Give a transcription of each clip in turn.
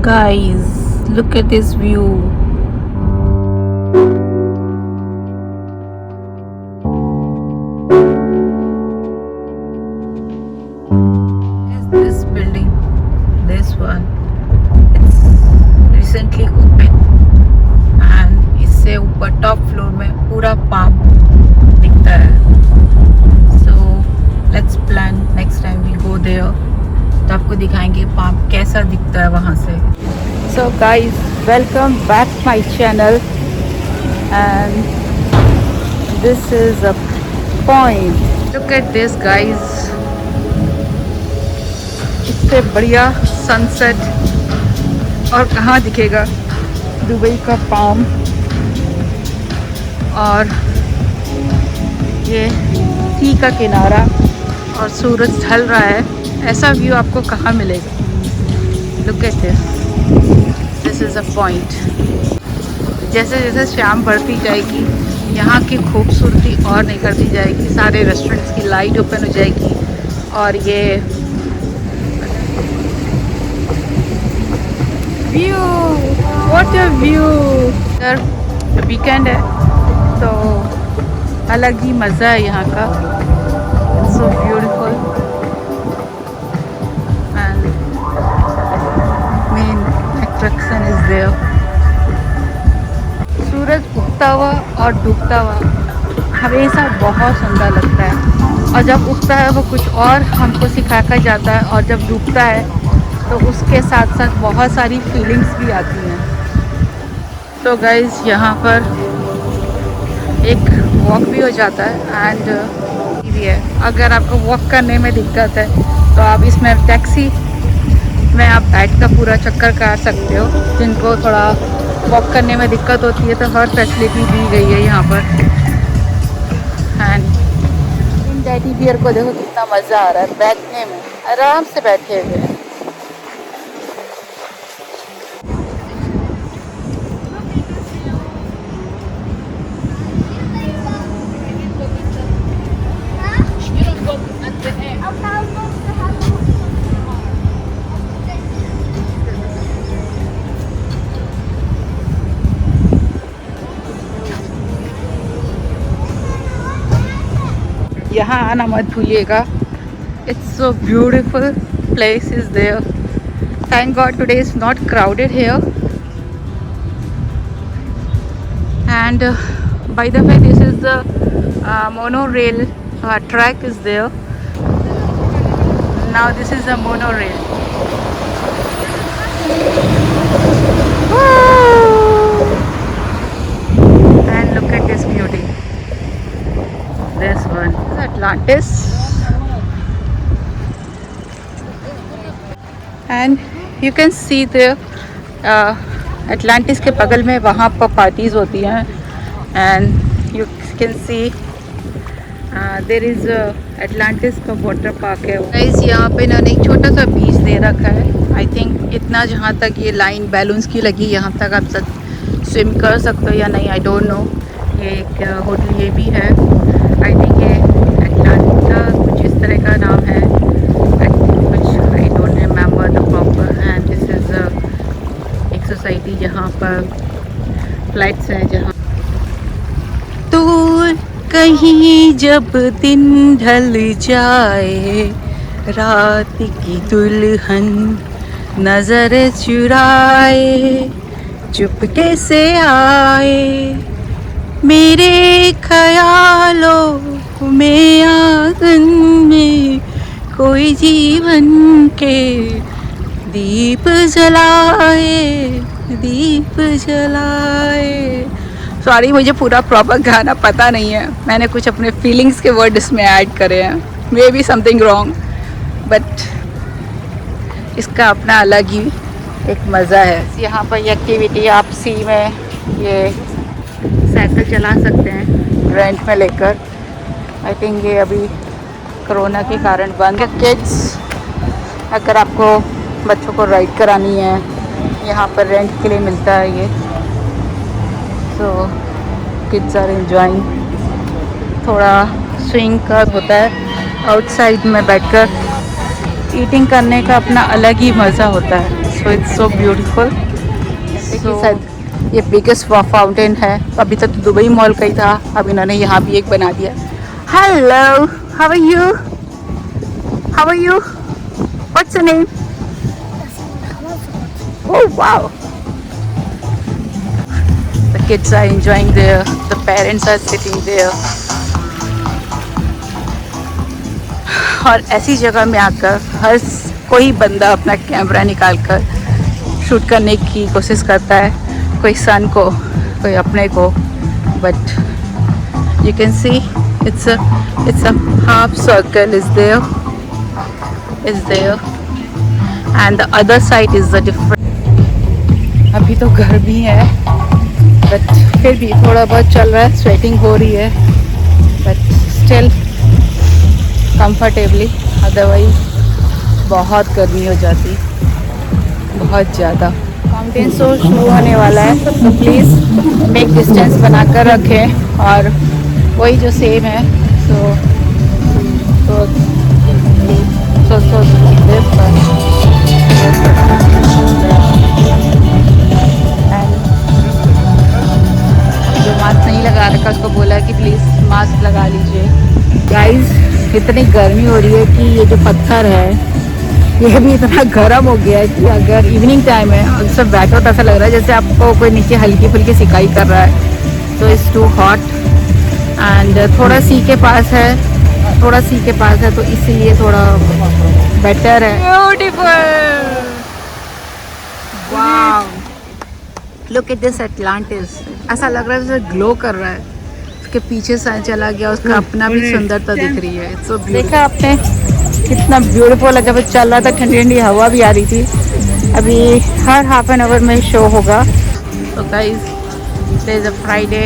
Guys, look at this view. Is this building? This one. It's recently opened, and इससे ऊपर top floor में पूरा palm दिखता है. So let's plan next time we go there. तो आपको दिखाएंगे पाम कैसा दिखता है वहाँ से. So guys, welcome back my channel, and this is a point. Look at this guys. इससे बढ़िया सनसेट और कहाँ दिखेगा दुबई का पाम. और ये सी का किनारा और सूरज ढल रहा है. ऐसा व्यू आपको कहाँ मिलेगा. Look at this. This is a point. जैसे जैसे शाम बढ़ती जाएगी यहाँ की खूबसूरती और निखरती जाएगी. सारे रेस्टोरेंट्स की लाइट ओपन हो जाएगी और ये व्यू, व्हाट अ व्यू. इधर वीकेंड है तो अलग ही मज़ा है यहाँ का. So beautiful and main attraction is there. सूरज उगता हुआ और डूबता हुआ हमेशा बहुत सुंदर लगता है. और जब उगता है वो कुछ और हमको सिखा कर जाता है, और जब डूबता है तो उसके साथ साथ बहुत सारी फीलिंग्स भी आती हैं. तो गाइज़ यहाँ पर एक वॉक भी हो जाता है एंड भी है. अगर आपको वॉक करने में दिक्कत है तो आप इसमें टैक्सी में आप बैठ कर पूरा चक्कर काट सकते हो. जिनको थोड़ा वॉक करने में दिक्कत होती है तो हर फैसिलिटी दी गई है यहाँ पर. एंड इन डैडी बियर को देखो कितना मज़ा आ रहा है बैठने में. आराम से बैठे हुए हैं. यहाँ आना मत भूलिएगा. It's so beautiful place is there. Thank God today is not crowded here. And by the way this is the monorail track is there. Now this is the monorail. And look at this beauty. This one is Atlantis, and you can see the Atlantis के बगल में वहाँ पर parties होती हैं. and you can see there is Atlantis का water park है. Guys यहाँ पे इन्होंने एक छोटा सा बीच दे रखा है. आई थिंक इतना जहाँ तक ये लाइन बैलून्स की लगी यहाँ तक आप स्विम कर सकते हो या नहीं, आई डोंट नो. ये एक होटल ये भी है. आई थिंक ये एटलांटा कुछ इस तरह का नाम है. कुछ I don't remember the proper. And this is एक सोसाइटी जहाँ पर फ्लैट्स हैं. जहाँ दूर कहीं जब दिन ढल जाए, रात की दुल्हन नजर चुराए, चुपके से आए मेरे ख्यालों में, आंगन में कोई जीवन के दीप जलाए, दीप जलाए. सॉरी मुझे पूरा प्रॉपर गाना पता नहीं है. मैंने कुछ अपने फीलिंग्स के वर्ड इसमें ऐड करे हैं. May be something wrong but इसका अपना अलग ही एक मज़ा है. यहाँ पर ये एक्टिविटी आप सी में ये साइकिल चला सकते हैं रेंट में लेकर. आई थिंक ये अभी कोरोना के कारण बंद है. किड्स अगर आपको बच्चों को राइड करानी है यहाँ पर रेंट के लिए मिलता है ये. So kids are enjoying. थोड़ा स्विंग का होता है आउटसाइड में बैठकर ईटिंग करने का अपना अलग ही मज़ा होता है. So it's so beautiful. शायद ये बिगेस्ट फाउंटेन है। अभी तक तो दुबई मॉल का ही था, अब इन्होंने यहाँ भी एक बना दिया। Hello, how are you? How are you? What's your name? Oh wow, the kids are enjoying there, the parents are sitting there। और ऐसी जगह में आकर हर कोई बंदा अपना कैमरा निकाल कर शूट करने की कोशिश करता है, कोई सन को, कोई अपने को। But you can see it's a half circle is there and the other side is the different. अभी तो गर्मी है बट फिर भी थोड़ा बहुत चल रहा है, स्वेटिंग हो रही है बट स्टिल कंफर्टेबली। अदरवाइज बहुत गर्मी हो जाती, बहुत ज़्यादा। फाउंटेन शो शुरू होने वाला है तो प्लीज़ मेक डिस्टेंस बनाकर रखें और वही जो सेम है सो जो मास्क नहीं लगा रखा उसको बोला कि प्लीज़ मास्क लगा लीजिए। गाइस इतनी गर्मी हो रही है कि ये जो पत्थर है ये भी इतना गर्म हो गया है कि अगर इवनिंग टाइम है और सब बैठो तो ऐसा लग रहा है जैसे आपको कोई नीचे हल्की फुल्की सिकाई कर रहा है। तो इट्स टू हॉट एंड थोड़ा सी के पास है तो इसीलिए थोड़ा बेटर है। Beautiful, wow, look at this Atlantis. ऐसा लग रहा है जैसे ग्लो कर रहा है, उसके पीछे सा चला गया, उसका अपना भी सुंदरता दिख रही है। सो देखा आपने कितना ब्यूटीफुल है। जब चल रहा था ठंडी ठंडी हवा भी आ रही थी। अभी हर हाफ एन आवर में शो होगा। तो guys there is a Friday,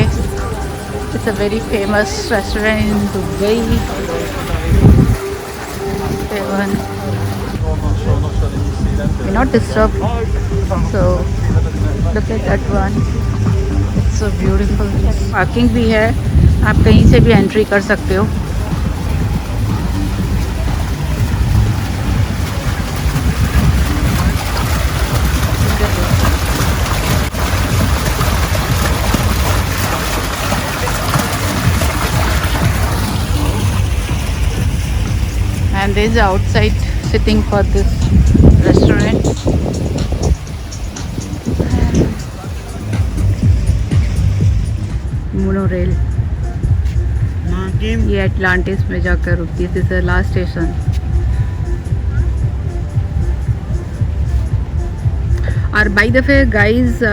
it's a very famous restaurant in Dubai. We're not disturbed, so look at that one, it's so beautiful। Parking भी है, आप कहीं से भी एंट्री कर सकते हो। And there is outside sitting for this restaurant। Monorail ये एटलांटिस में जाकर रुकती है। This is last station. और बाय द वे गाइस,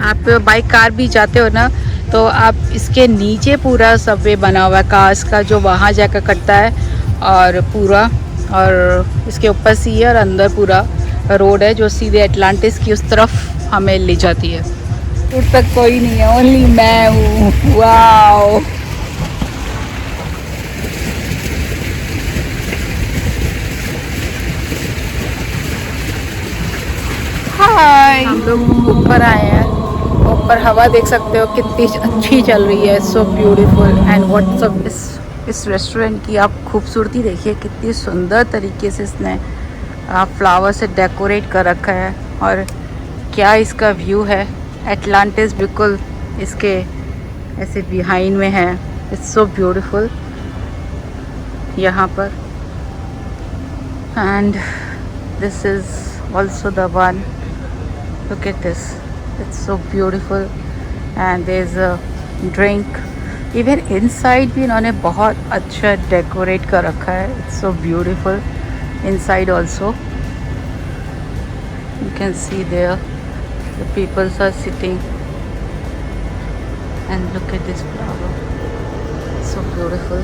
आप बाय कार भी जाते हो ना तो आप इसके नीचे पूरा सबवे बना हुआ है कार्स का, जो वहाँ जाकर कटता है और पूरा, और इसके ऊपर सी है और अंदर पूरा रोड है जो सीधे एटलांटिस की उस तरफ हमें ले जाती है। दूर तक कोई नहीं है, ओनली मैं हूँ। वाओ, हाय, हम लोग ऊपर आए हैं। ऊपर हवा देख सकते हो कितनी अच्छी चल रही है। सो ब्यूटीफुल एंड व्हाट्स इस रेस्टोरेंट की आप खूबसूरती देखिए, कितनी सुंदर तरीके से इसने फ्लावर से डेकोरेट कर रखा है। और क्या इसका व्यू है, एटलांटिस बिल्कुल इसके ऐसे बिहाइंड में है। इट्स सो ब्यूटीफुल यहाँ पर। And this is also the one, look at this, it's so beautiful and there is a drink. Even inside भी इन्होंने बहुत अच्छा डेकोरेट कर रखा है। It's so beautiful inside also. You can see there the peoples are sitting and look at this flower, so beautiful.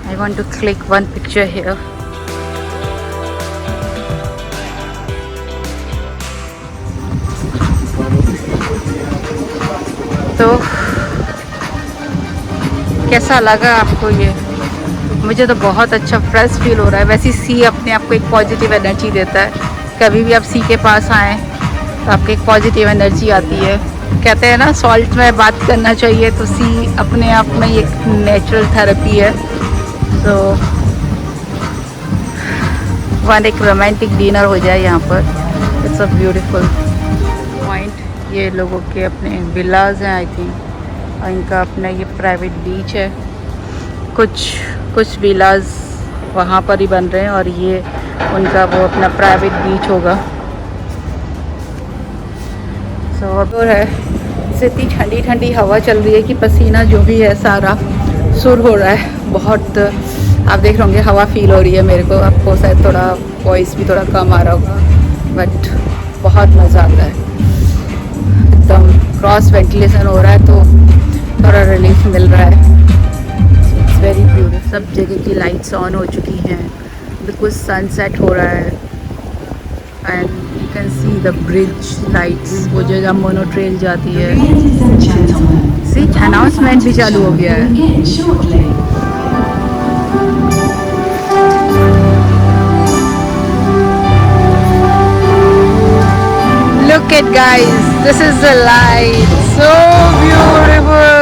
I want to click one picture here. तो कैसा लगा आपको ये? मुझे तो बहुत अच्छा फ्रेश फील हो रहा है। वैसे सी अपने आप को एक पॉजिटिव एनर्जी देता है। कभी भी आप सी के पास आएँ तो आपको एक पॉजिटिव एनर्जी आती है। कहते हैं ना सॉल्ट में बात करना चाहिए, तो सी अपने आप में एक नेचुरल थेरेपी है। तो वन एक रोमांटिक डिनर हो जाए यहाँ पर। It's a beautiful point. ये लोगों के अपने विलाज हैं आई थिंक, और इनका अपना ये प्राइवेट बीच है। कुछ विलाज वहाँ पर ही बन रहे हैं और ये उनका वो अपना प्राइवेट बीच होगा। सो अब है इतनी ठंडी ठंडी हवा चल रही है कि पसीना जो भी है सारा सुर हो रहा है बहुत। आप देख रहे होंगे हवा फील हो रही है मेरे को, आपको शायद थोड़ा वॉइस भी थोड़ा कम आ रहा होगा, बट बहुत मज़ा आता है। एकदम क्रॉस वेंटिलेशन हो रहा है तो थोड़ा रिलीफ मिल रहा है। It's very beautiful. सब जगह की लाइट्स ऑन हो चुकी हैं बिकॉज सनसेट हो रहा है। And you can see the bridge lights, वो जगह मोनो ट्रेन जाती है। सी अनाउंसमेंट भी चालू हो गया है। Look at guys, this is the light, so beautiful.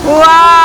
Wow.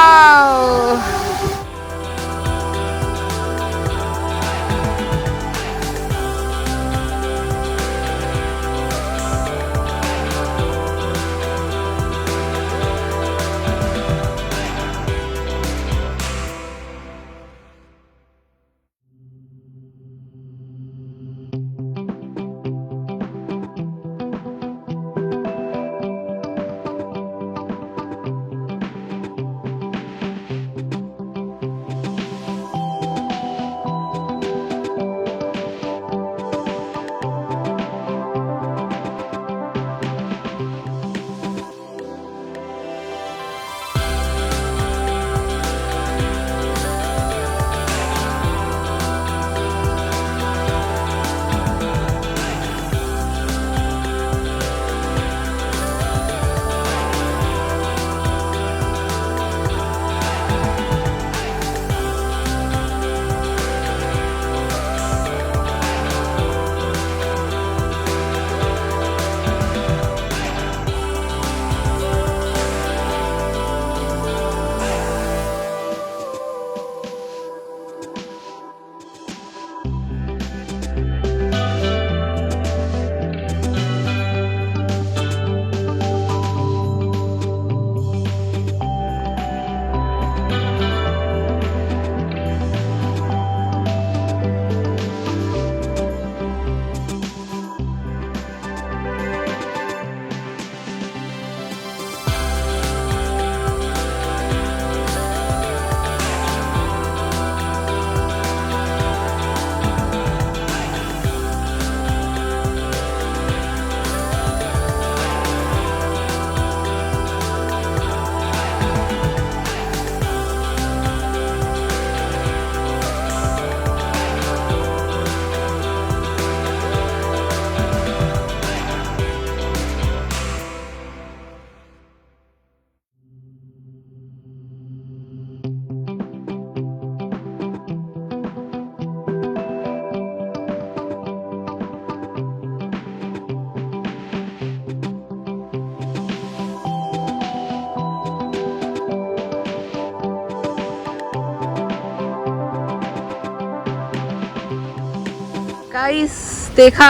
Guys देखा,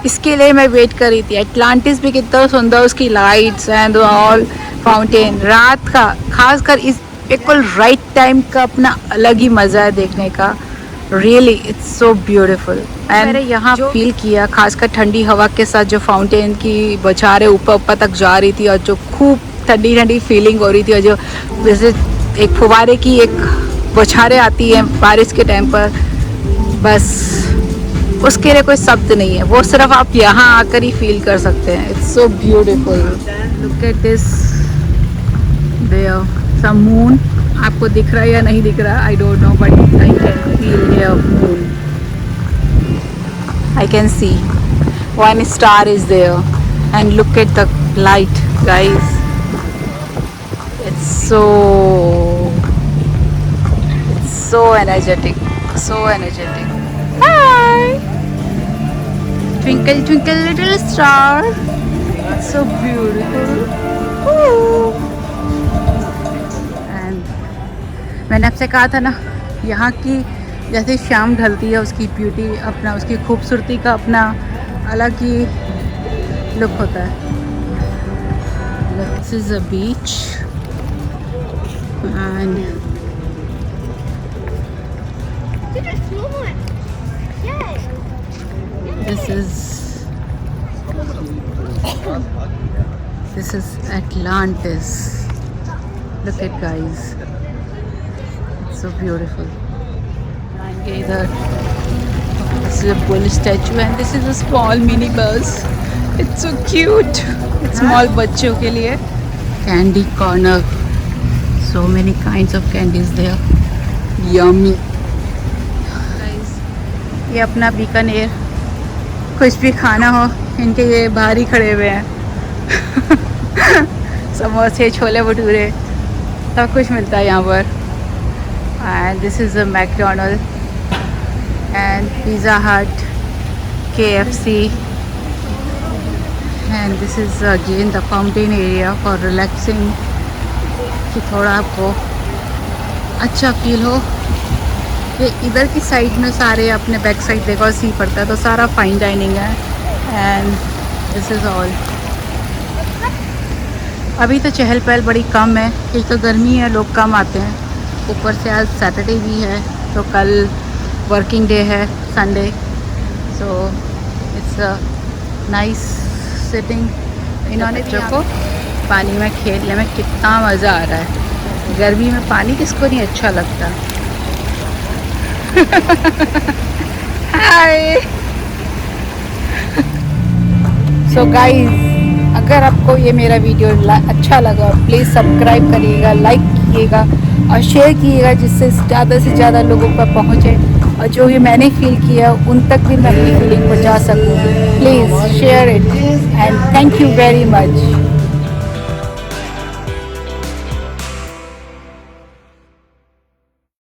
इसके लिए मैं वेट कर रही थी। एटलांटिस भी कितना सुंदर, उसकी लाइट्स एंड ऑल फाउंटेन। रात का खासकर इस बिल्कुल राइट टाइम का अपना अलग ही मज़ा है देखने का। Really it's so beautiful. And मैंने यहाँ फील किया खासकर ठंडी हवा के साथ जो फाउंटेन की बौछारें ऊपर ऊपर तक जा रही थी और जो खूब ठंडी ठंडी फीलिंग हो रही थी, और जो जैसे एक फुवारे की एक बौछारें आती हैं बारिश के टाइम पर, बस उसके लिए कोई शब्द नहीं है, वो सिर्फ आप यहाँ आकर ही फील कर सकते हैं। It's so beautiful. Look at this, there some moon. आपको दिख रहा है या नहीं दिख रहा, I don't know, but I can feel here moon. I can see one star is there and look at the light guys. It's so energetic, so energetic. Hi, twinkle twinkle little star, it's so beautiful. Ooh. And मैंने आपसे कहा था ना, यहाँ की जैसे शाम ढलती है उसकी ब्यूटी अपना, उसकी खूबसूरती का अपना अलग ही लुक होता है। This is a beach and this is Atlantis. Look at guys, it's so beautiful. And either this is a bull statue and this is a small mini bus. It's so cute. It's small बच्चों के लिए candy corner. So many kinds of candies there. Yummy. Guys, ये अपना बीकानेर, कुछ भी खाना हो इनके ये बाहर ही खड़े हुए हैं। समोसे, छोले भटूरे सब कुछ मिलता है यहाँ पर। And this is a McDonald and pizza हट, KFC and this is again the fountain area for relaxing, कि थोड़ा आपको अच्छा फील हो। ये इधर की साइड में सारे अपने बैक साइड देखो सी पड़ता है, तो सारा फाइन डाइनिंग है। And this is all. अभी तो चहल पहल बड़ी कम है, एक तो गर्मी है, लोग कम आते हैं, ऊपर से आज सैटरडे भी है, तो कल वर्किंग डे है, Sunday. So it's a nice sitting. इन्होंने बच्चों को पानी में खेलने में कितना मज़ा आ रहा है। गर्मी में पानी किसको नहीं अच्छा लगता। हाय। सो गाइस, अगर आपको ये मेरा वीडियो अच्छा लगा प्लीज़ सब्सक्राइब करिएगा, लाइक कीजिएगा और शेयर कीजिएगा, जिससे ज़्यादा से ज़्यादा लोगों पर पहुँचे और जो ये मैंने फील किया उन तक भी मैं अपनी फीलिंग पहुँचा सकूँ। Please share it and thank you very much.